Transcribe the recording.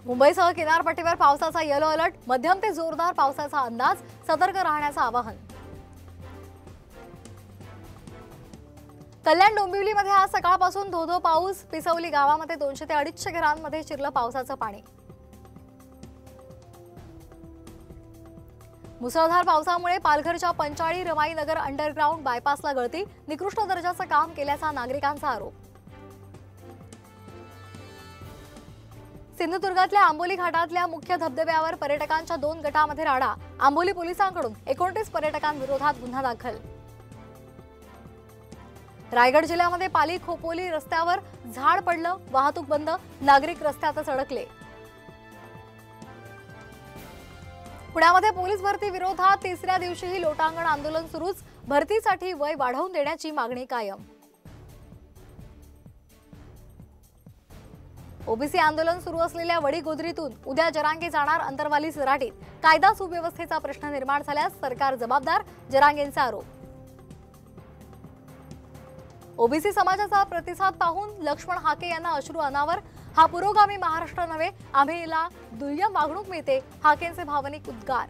मुंबईसह किनारपट्टीवर पावसाचा येलो अलर्ट, मध्यम ते जोरदार पावसाचा अंदाज, सतर्क राहण्याचं आवाहन। कल्याण डोंबिवलीमध्ये आज सकाळपासून धोधो पाऊस, पिसवली गावामध्ये 200 ते 250 घरांमध्ये शिरलं पावसाचं पाणी। मुसळधार पावसामुळे पालघरच्या पंचाळी रमाईनगर अंडरग्राउंड बायपासला गळती, निकृष्ट दर्जाचं काम केल्याचा नागरिकांचा आरोप। सिंधुदुर्गातल्या आंबोली घाटातल्या मुख्य धबधब्यावर पर्यटकांच्या 2 गटांमध्ये राडा, आंबोली पोलिसांकडून 29 पर्यटकांविरोधात गुन्हा दाखल। रायगड जिल्ह्यामध्ये पाली खोपोली रस्त्यावर झाड पडलं, वाहतूक बंद, नागरिक रस्त्यातच अडकले। पुण्यामध्ये पोलीस भरती विरोधात तिसऱ्या दिवशीही लोटांगण आंदोलन सुरूच, भरतीसाठी वय वाढवून देण्याची मागणी कायम। ओबीसी आंदोलन सुरू असलेल्या वडीगोद्रीतून उद्या जरांगे जाणार अंतरवाली सराटीत, कायदा सुव्यवस्थेचा प्रश्न निर्माण झाल्यास सरकार जबाबदार, जरांगेंचा आरोप। ओबीसी समाजाचा प्रतिसाद पाहून लक्ष्मण हाके यांना अश्रू अनावर, हा पुरोगामी महाराष्ट्र नव्हे, आम्हाला दुय्यम वागणूक मिळते, हाकेंचे भावनिक उद्गार।